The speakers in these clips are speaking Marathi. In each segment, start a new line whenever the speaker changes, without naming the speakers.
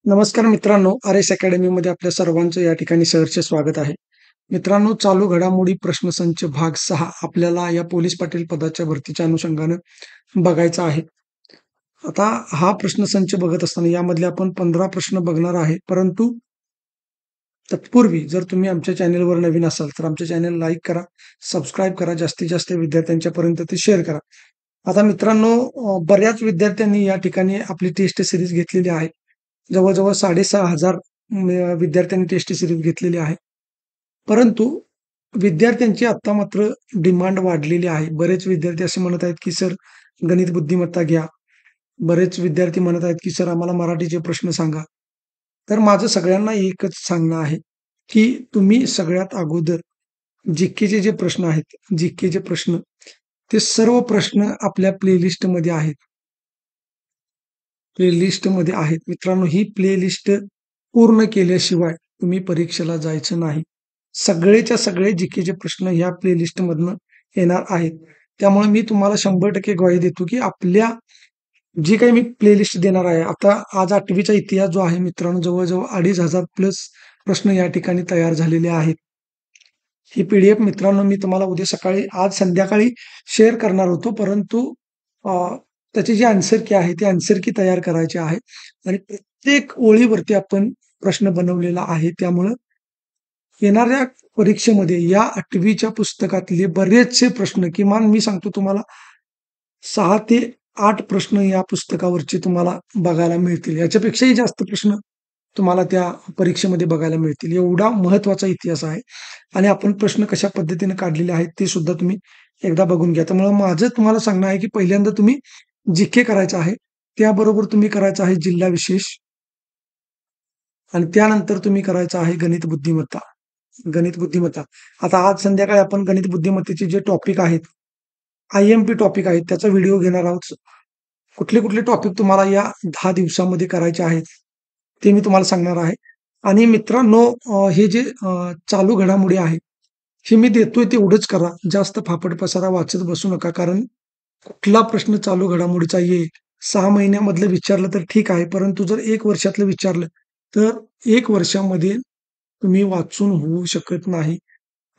नमस्कार मित्रांनो, आर.एस. अकॅडमीमध्ये आपल्या सर्वांचं या ठिकाणी सहर्ष स्वागत आहे. मित्रांनो, चालू घडामोडी प्रश्नसंच भाग 6 आपल्याला या पोलीस पाटील पदाच्या भरतीच्या अनुषंगानं बघायचा आहे. आता हा प्रश्नसंच बघत असताना यामधले आपण 15 प्रश्न बघणार आहे. परंतु तत्पूर्वी जर तुम्ही आमच्या चॅनेलवर नवीन असाल तर आमच्या चॅनेल लाईक करा, सबस्क्राईब करा, जास्तीत जास्त विद्यार्थ्यांच्या पर्यंत ते शेअर करा. आता मित्रांनो, बऱ्याच विद्यार्थ्यांनी या ठिकाणी आपली टेस्ट सिरीज घेतलेली आहे. जवळ-जवळ 6,500 विद्यार्थ्यांनी टेस्ट सिरीज घेतलेली आहे. परंतु विद्यार्थ्यांची आता मात्र डिमांड वाढलेली आहे. बरेच विद्यार्थी असे म्हणत आहेत, की सर गणित बुद्धिमत्ता घ्या. बरेच विद्यार्थी म्हणत आहेत, की सर आम्हाला मराठीचे प्रश्न सांगा. तर माझं सगळ्यांना एकच सांगणं आहे, की तुम्ही सगळ्यात अगोदर जी-केचे जे प्रश्न आहेत, जी-केचे प्रश्न ते सर्व प्रश्न आपल्या प्लेलिस्टमध्ये आहेत. प्लेलिस्टमध्ये आहेत. मित्रांनो, ही प्लेलिस्ट पूर्ण केल्याशिवाय तुम्ही परीक्षेला जायचं नाही. सगळेच्या सगळे जी-केचे प्रश्न ह्या प्लेलिस्टमधनं येणार आहेत. त्यामुळे मी तुम्हाला 100% ग्वाही देतो, की आपल्या जी काही मी प्लेलिस्ट देणार आहे. आता आज 8वीचा इतिहास जो आहे मित्रांनो, जवळ-जवळ 2,500 प्लस प्रश्न या ठिकाणी तयार झालेले आहेत. ही पी-डी-एफ मित्रांनो मी तुम्हाला उद्या सकाळी आज संध्याकाळी शेअर करणार होतो. परंतु अ, त्याची जी आन्सर की आहे, ती आन्सर की तयार करायची आहे आणि प्रत्येक ओळीवरती आपण प्रश्न बनवलेला आहे. त्यामुळं येणाऱ्या परीक्षेमध्ये या 8वीच्या पुस्तकातले बरेचसे प्रश्न किमान मी सांगतो तुम्हाला 6 ते 8 प्रश्न या पुस्तकावरचे तुम्हाला बघायला मिळतील. याच्यापेक्षाही जास्त प्रश्न तुम्हाला त्या परीक्षेमध्ये बघायला मिळतील. एवढा महत्त्वाचा इतिहास आहे आणि आपण प्रश्न कशा पद्धतीने काढलेले आहेत ते सुद्धा तुम्ही एकदा बघून घ्या. त्यामुळे माझं तुम्हाला सांगणं आहे, की पहिल्यांदा तुम्ही जी-के करायचं आहे. त्याबरोबर तुम्ही करायचं आहे जिल्हा विशेष आणि त्यानंतर तुम्ही करायचं आहे गणित बुद्धिमत्ता. गणित बुद्धिमत्ता. आता आज संध्याकाळी आपण गणित बुद्धिमत्तेचे जे टॉपिक आहेत, आय-एम-पी टॉपिक आहेत, त्याचा व्हिडिओ घेणार आहोत. कुठले-कुठले टॉपिक तुम्हाला या 10 दिवसामध्ये करायचे आहेत, ते मी तुम्हाला सांगणार आहे. आणि मित्रांनो, हे जे चालू घडामोडी आहे, हे मी देतोय तेवढंच करा. जास्त फापट पसारा वाचत बसू नका. कारण कुठला प्रश्न चालू घडामोडीचा येईल, 6 महिन्यामधलं विचारलं तर ठीक आहे. परंतु जर 1 वर्षातलं विचारलं, तर 1 वर्षामध्ये तुम्ही वाचून होऊ शकत नाही.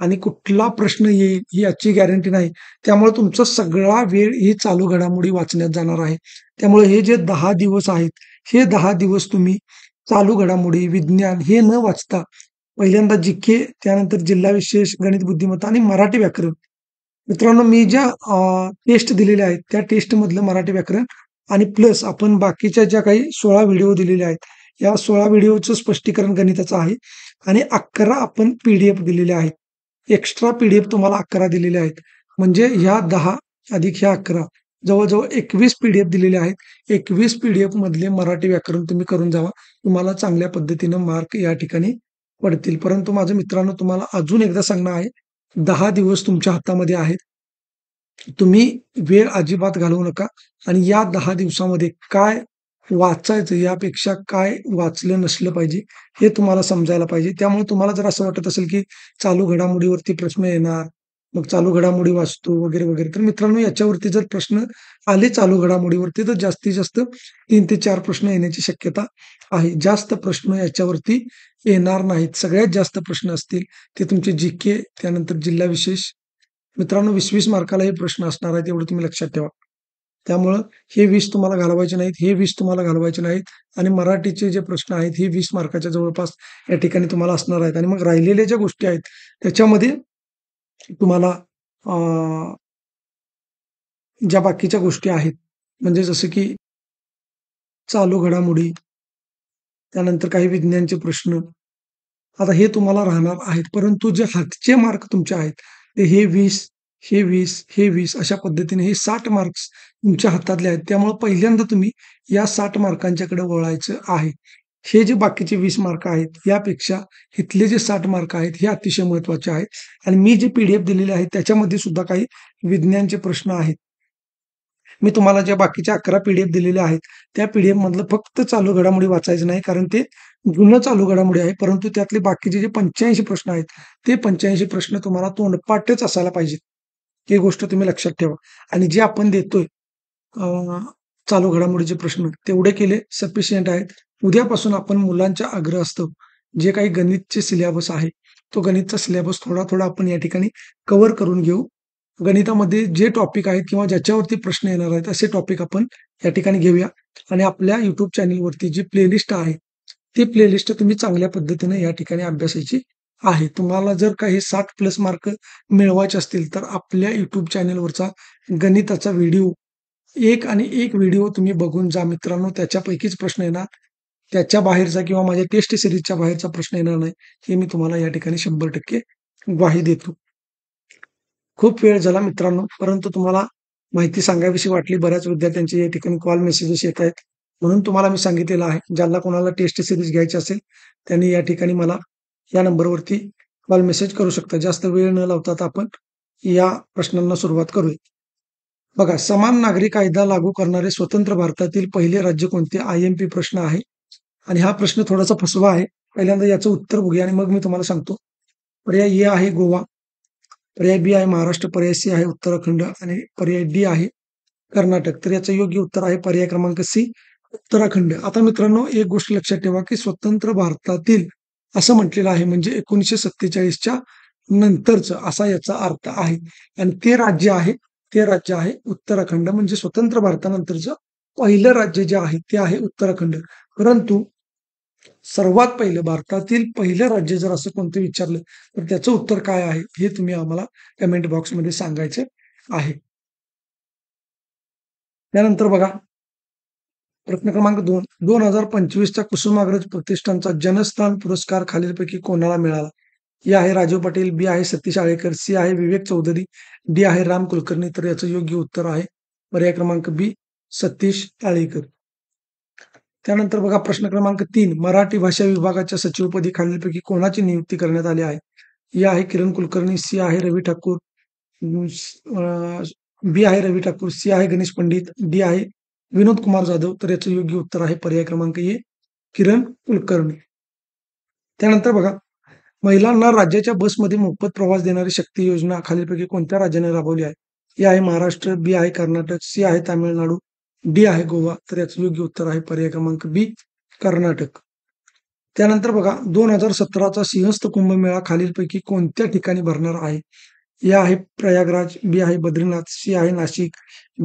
आणि कुठला प्रश्न येईल ही याची गॅरंटी नाही. त्यामुळे तुमचा सगळा वेळ ही चालू घडामोडी वाचण्यात जाणार आहे. त्यामुळे हे जे 10 दिवस आहेत, हे 10 दिवस तुम्ही चालू घडामोडी, विज्ञान हे न वाचता पहिल्यांदा जी-के, त्यानंतर जिल्हा विशेष, गणित बुद्धिमत्ता आणि मराठी व्याकरण. मित्रांनो, मी ज्या टेस्ट दिलेल्या आहेत, त्या टेस्टमधलं मराठी व्याकरण आणि प्लस आपण बाकीच्या ज्या काही 16 व्हिडिओ दिलेले आहेत, या 16 व्हिडिओचं स्पष्टीकरण गणिताचं आहे आणि 11 आपण पी-डी-एफ दिलेले आहेत. एक्स्ट्रा पी-डी-एफ तुम्हाला 11 दिलेले आहेत. म्हणजे ह्या 10 अधिक ह्या 11 जवळ-जवळ 21 पी-डी-एफ दिलेले आहेत. 21 पी-डी-एफ मधले मराठी व्याकरण तुम्ही करून जावा. तुम्हाला चांगल्या पद्धतीनं मार्क या ठिकाणी पडतील. परंतु माझं मित्रांनो तुम्हाला अजून एकदा सांगणं आहे, 10 दिवस तुमच्या हातामध्ये आहेत. तुम्ही वेळ अजिबात घालवू नका आणि या 10 दिवसामध्ये काय वाचायचं यापेक्षा काय वाचलं नसलं पाहिजे, हे तुम्हाला समजायला पाहिजे. त्यामुळे तुम्हाला जर असं वाटत असेल, की चालू घडामोडीवरती प्रश्न येणार, मग चालू घडामोडी वाचतो वगैरे, वगैरे. तर मित्रांनो, याच्यावरती जर प्रश्न आले चालू घडामोडीवरती, तर जास्तीत जास्त 3 ते 4 प्रश्न येण्याची शक्यता आहे. जास्त प्रश्न याच्यावरती येणार नाहीत. सगळ्यात जास्त प्रश्न असतील ते तुमचे जी-के, त्यानंतर जिल्हा विशेष. मित्रांनो, 20-20 मार्काला हे प्रश्न असणार आहेत, एवढं तुम्ही लक्षात ठेवा. त्यामुळं हे 20 तुम्हाला घालवायचे नाहीत, हे 20 तुम्हाला घालवायचे नाहीत आणि मराठीचे जे प्रश्न आहेत, हे 20 मार्काच्या जवळपास या ठिकाणी तुम्हाला असणार आहेत आणि मग राहिलेल्या ज्या गोष्टी आहेत, त्याच्यामध्ये तुम्हाला अ, ज्या बाकीच्या गोष्टी आहेत, म्हणजे जसं की चालू घडामोडी, त्यानंतर काही विज्ञानचे प्रश्न, आता हे तुम्हाला राहणार आहेत. परंतु जे हातचे मार्क तुमचे आहेत, ते हे 20, हे 20, हे 20 अशा पद्धतीने हे 60 मार्क्स तुमच्या हातातले आहेत. त्यामुळे पहिल्यांदा तुम्ही या 60 मार्कांच्याकडे वळायचं आहे. हे जे बाकीचे 20 मार्क आहेत, यापेक्षा इथले जे 60 मार्क आहेत, हे अतिशय महत्त्वाचे आहेत. आणि मी जे पी-डी-एफ दिलेले आहेत, त्याच्यामध्ये सुद्धा काही विज्ञानचे प्रश्न आहेत. मी तुम्हाला ज्या बाकीच्या 11 पी-डी-एफ दिलेल्या आहेत, त्या पी-डी-एफ मधलं फक्त चालू घडामोडी वाचायचं नाही, कारण ते जुनं चालू घडामोडी आहे. परंतु त्यातले बाकीचे जे 85 प्रश्न आहेत, ते 85 प्रश्न तुम्हाला तोंडपाठच असायला पाहिजेत. ही गोष्ट तुम्ही लक्षात ठेवा. आणि जे आपण देतोय अ, चालू घडामोडीचे प्रश्न तेवढे केले सफिशियंट आहेत. उद्यापासून आपण मुलांच्या आग्रहास्तव जे काही गणितचे सिलेबस आहे, तो गणितचा सिलेबस थोडा-थोडा आपण या ठिकाणी कव्हर करून घेऊ. गणितामध्ये जे टॉपिक आहेत किंवा ज्याच्यावरती प्रश्न येणार आहेत, असे टॉपिक आपण या ठिकाणी घेऊया आणि आपल्या YouTube चॅनलवरती जी प्लेलिस्ट आहे, ती प्लेलिस्ट तुम्ही चांगल्या पद्धतीने या ठिकाणी अभ्यासायची आहे. तुम्हाला जर काही 60+ मार्क मिळवायचे असतील, तर आपल्या YouTube चॅनलवरचा गणिताचा व्हिडिओ एक आणि एक व्हिडिओ तुम्ही बघून जा मित्रांनो. त्याच्यापैकीच प्रश्न येणार. त्याच्या बाहेरचा किंवा माझ्या टेस्ट सीरीजच्या बाहेरचा प्रश्न येणार नाही, हे मी तुम्हाला या ठिकाणी 100% ग्वाही देतो. खूप वेळ झाला मित्रांनो, परंतु तुम्हाला माहिती सांगावीशी वाटली. बऱ्याच विद्यार्थ्यांचे या ठिकाणी कॉल मेसेजेस येत आहेत. म्हणून तुम्हाला मी सांगितलेलं आहे, ज्याला कोणाला टेस्ट सीरीज घ्यायची असेल, त्यांनी या ठिकाणी मला या नंबरवरती कॉल मेसेज करू शकता. जास्त वेळ न लावता आता आपण या प्रश्नांना सुरुवात करूया. बघा, समान नागरी कायदा लागू करणारे स्वतंत्र भारतातील पहिले राज्य कोणते? IMP प्रश्न आहे आणि हा प्रश्न थोडासा फसवा आहे. पहिल्यांदा याचं उत्तर बघूया आणि मग मी तुम्हाला सांगतो. पर्याय ए आहे गोवा, पर्याय बी आहे महाराष्ट्र, पर्याय सी आहे उत्तराखंड आणि पर्याय डी आहे कर्नाटक. तर याचं योग्य उत्तर आहे पर्याय क्रमांक सी, उत्तराखंड. आता मित्रांनो, एक गोष्ट लक्षात ठेवा, की स्वतंत्र भारतातील असं म्हटलेलं आहे, म्हणजे 1947च्या नंतरचं असा याचा अर्थ आहे. आणि ते राज्य आहे उत्तराखंड. म्हणजे स्वतंत्र भारतानंतरचं पहिलं राज्य जे आहे ते आहे उत्तराखंड. परंतु सर्वात पहिलं भारतातील पहिलं राज्य जर असं कोणतं विचारलं, तर त्याचं उत्तर काय आहे हे तुम्ही आम्हाला कमेंट बॉक्समध्ये सांगायचे आहे. त्यानंतर बघा, प्रश्न क्रमांक 2, 2025च्या कुसुमाग्रज प्रतिष्ठानचा जनस्थान पुरस्कार खालीलपैकी कोणाला मिळाला? ए आहे राजीव पाटील, बी आहे सतीश आळेकर, सी आहे विवेक चौधरी, डी आहे राम कुलकर्णी. तर याचं योग्य उत्तर आहे पर्याय क्रमांक बी, सतीश आळेकर. त्यानंतर बघा, प्रश्न क्रमांक 3, मराठी भाषा विभागाच्या सचिवपदी खालीलपैकी कोणाची नियुक्ती करण्यात आली आहे? ए आहे किरण कुलकर्णी, सी आहे रवी ठाकूर, बी आहे रवी ठाकूर, सी आहे गणेश पंडित, डी आहे विनोद कुमार जाधव. तर याचं योग्य उत्तर आहे पर्याय क्रमांक ए, किरण कुलकर्णी. त्यानंतर बघा, महिलांना राज्याच्या बसमध्ये मोफत प्रवास देणारी शक्ती योजना खालीलपैकी कोणत्या राज्याने राबवली आहे? ए आहे महाराष्ट्र, बी आहे कर्नाटक, सी आहे तामिळनाडू, डी आहे गोवा. तर याचं योग्य उत्तर आहे पर्याय क्रमांक बी, कर्नाटक. त्यानंतर बघा, 2017चा सिंहस्थ कुंभमेळा खालीलपैकी कोणत्या ठिकाणी भरणार आहे? ए आहे प्रयागराज, बी आहे बद्रीनाथ, सी आहे नाशिक,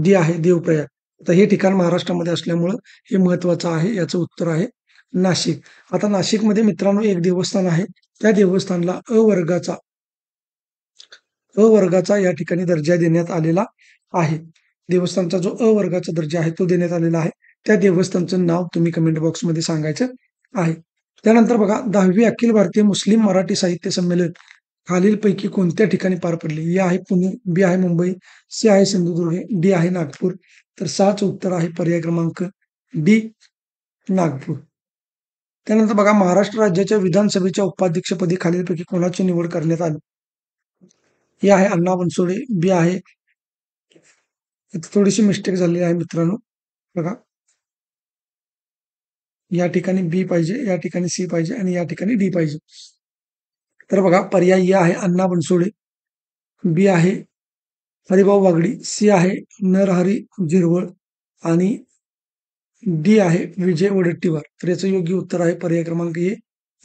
डी आहे देवप्रयाग. तर हे ठिकाण महाराष्ट्रामध्ये असल्यामुळं हे महत्वाचं आहे. याचं उत्तर आहे नाशिक. आता नाशिकमध्ये मित्रांनो एक देवस्थान आहे. त्या देवस्थानला अ वर्गाचा या ठिकाणी दर्जा देण्यात आलेला आहे. देवस्थानचा जो वर्गाचा दर्जा आहे तो देण्यात आलेला आहे. त्या देवस्थानचं नाव तुम्ही कमेंट बॉक्समध्ये सांगायचं आहे. त्यानंतर बघा, 10वी अखिल भारतीय मुस्लिम मराठी साहित्य संमेलन खालीलपैकी कोणत्या ठिकाणी पार पडले? ए आहे पुणे, बी आहे मुंबई, सी आहे सिंधुदुर्ग, डी आहे नागपूर. तर 6चं उत्तर आहे पर्याय क्रमांक डी, नागपूर. त्यानंतर बघा, महाराष्ट्र राज्याच्या विधानसभेच्या उपाध्यक्षपदी खालीलपैकी कोणाची निवड करण्यात आली? हे आहे अण्णा बनसोडे, बी आहे, इथे थोडीशी मिस्टेक झालेली आहे मित्रांनो. बघा, या ठिकाणी बी पाहिजे, या ठिकाणी सी पाहिजे आणि या ठिकाणी डी पाहिजे. तर बघा, पर्याय ए आहे अण्णा बनसोडे, बी आहे हरिभाऊ वागडी, सी आहे नरहरी झिरवळ आणि डी आहे विजय वडेट्टीवार. तर याचं योग्य उत्तर आहे पर्याय क्रमांक ए,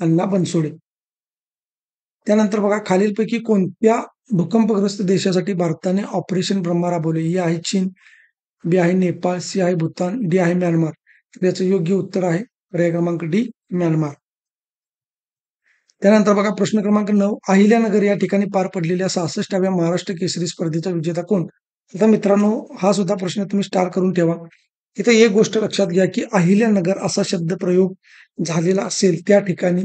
अण्णा बनसोडे. त्यानंतर बघा, खालीलपैकी कोणत्या भूकंपग्रस्त देशासाठी भारताने ऑपरेशन ब्रह्मा राबवले? ए आहे चीन, बी आहे नेपाळ, सी आहे भूतान, डी आहे म्यानमार. तर याचं योग्य उत्तर आहे पर्याय क्रमांक डी, म्यानमार. त्यानंतर बघा, प्रश्न क्रमांक 9, अहिल्यानगर या ठिकाणी पार पडलेल्या 66व्या महाराष्ट्र केसरी स्पर्धेचा विजेता कोण? आता मित्रांनो, हा सुद्धा प्रश्न तुम्ही स्टार करून ठेवा. इथे एक गोष्ट लक्षात घ्या, की अहिल्यानगर असा शब्द प्रयोग झालेला असेल त्या ठिकाणी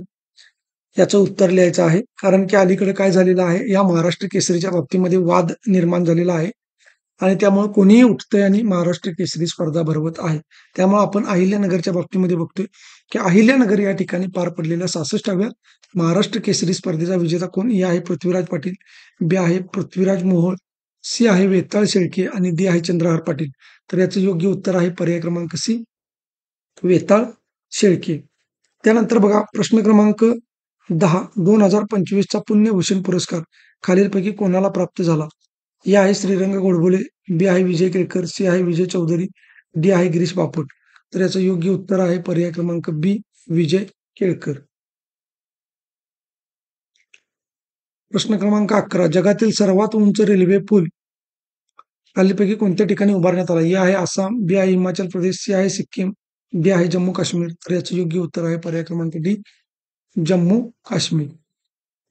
याचं उत्तर लिहायचं आहे. कारण की अलीकडे काय झालेलं आहे, या महाराष्ट्र केसरीच्या बाबतीमध्ये वाद निर्माण झालेला आहे आणि त्यामुळे कोणीही उठतंय आणि महाराष्ट्र केसरी स्पर्धा भरवत आहे. त्यामुळे आपण अहिल्यानगरच्या बाबतीमध्ये बघतोय, की अहिल्यानगर या ठिकाणी पार पडलेल्या 66व्या महाराष्ट्र केसरी स्पर्धेचा विजेता कोण? ए आहे पृथ्वीराज पाटील, बी आहे पृथ्वीराज मोहोळ, सी आहे वेताळ शेळके आणि डी आहे चंद्रहार पाटील. तर याचं योग्य उत्तर आहे पर्याय क्रमांक सी, वेताळ शेळके. त्यानंतर बघा, प्रश्न क्रमांक 10, 2025चा पुण्यभूषण पुरस्कार खालीलपैकी कोणाला प्राप्त झाला? ए आहे श्रीरंग गोडबोले, बी आहे विजय केळकर, सी आहे विजय चौधरी, डी आहे गिरीश बापट. तर याचं योग्य उत्तर आहे पर्याय क्रमांक बी, विजय केळकर. प्रश्न क्रमांक 11. जगातील सर्वात उंच रेल्वे पूल खालीलपैकी कोणत्या ठिकाणी उभारण्यात आला? ए आहे आसाम, बी आहे हिमाचल प्रदेश, सी आहे सिक्कीम, डी आहे जम्मू काश्मीर. तर याचं योग्य उत्तर आहे पर्याय क्रमांक डी, जम्मू काश्मीर.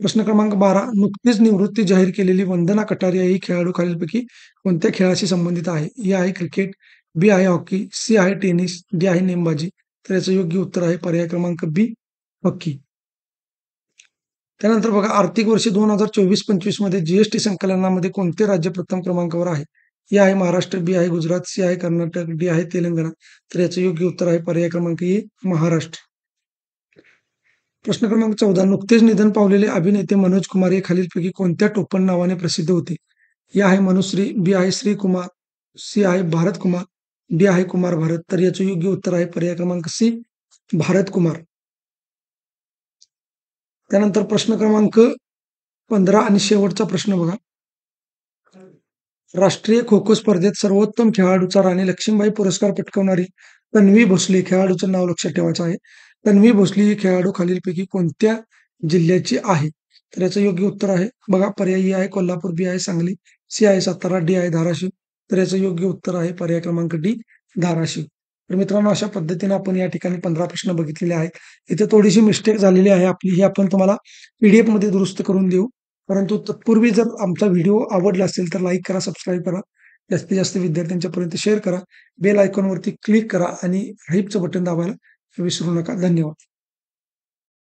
प्रश्न क्रमांक 12. नुकतीच निवृत्ती जाहीर केलेली वंदना कटारिया ही खेळाडू खालीलपैकी कोणत्या खेळाशी संबंधित आहे? ए आहे क्रिकेट, बी आहे हॉकी, सी आहे टेनिस, डी आहे नेमबाजी. तर याचं योग्य उत्तर आहे पर्याय क्रमांक बी, हॉकी. त्यानंतर बघा आर्थिक वर्ष 2024-25 मध्ये जीएसटी संकलनामध्ये कोणते राज्य प्रथम क्रमांकावर आहे? ए आहे महाराष्ट्र, बी आहे गुजरात, सी आहे कर्नाटक, डी आहे तेलंगणा. तर याचं योग्य उत्तर आहे पर्याय क्रमांक ए, महाराष्ट्र. प्रश्न क्रमांक 14. नुकतेच निधन पावलेले अभिनेते मनोज कुमार हे खालीलपैकी कोणत्या टोपण नावाने प्रसिद्ध होते? ए आहे मनुश्री, बी आहे श्रीकुमार, सी आहे भारत कुमार, डी आहे कुमार भारत. तर याचं योग्य उत्तर आहे पर्याय क्रमांक सी, भारत कुमार. त्यानंतर प्रश्न क्रमांक 15 आणि शेवटचा प्रश्न बघा. राष्ट्रीय खो खो स्पर्धेत सर्वोत्तम खेळाडूचा राणी लक्ष्मीबाई पुरस्कार पटकावणारी तन्वी भोसले खेळाडूचं नाव लक्षात ठेवायचं आहे. तन्वी भोसले ही खेळाडू खालीलपैकी कोणत्या जिल्ह्याची आहे? तर याचं योग्य उत्तर आहे बघा पर्यायी आहे कोल्हापूर, बी आहे सांगली, सी आहे सातारा, डी आहे धाराशिव. तर याचं योग्य उत्तर आहे पर्याय क्रमांक डी, धाराशिव. तर मित्रांनो अशा पद्धतीने आपण या ठिकाणी 15 प्रश्न बघितलेले आहेत. इथे थोडीशी मिस्टेक झालेली आहे आपली, ही आपण तुम्हाला पीडीएफ मध्ये दुरुस्त करून देऊ. परंतु तत्पूर्वी जर आमचा व्हिडिओ आवडला असेल तर लाईक करा, सबस्क्राईब करा, जास्तीत जास्त विद्यार्थ्यांच्यापर्यंत शेअर करा, बेल आयकॉनवरती क्लिक करा आणि हाईपचं बटन दाबायला विसरू नका. धन्यवाद.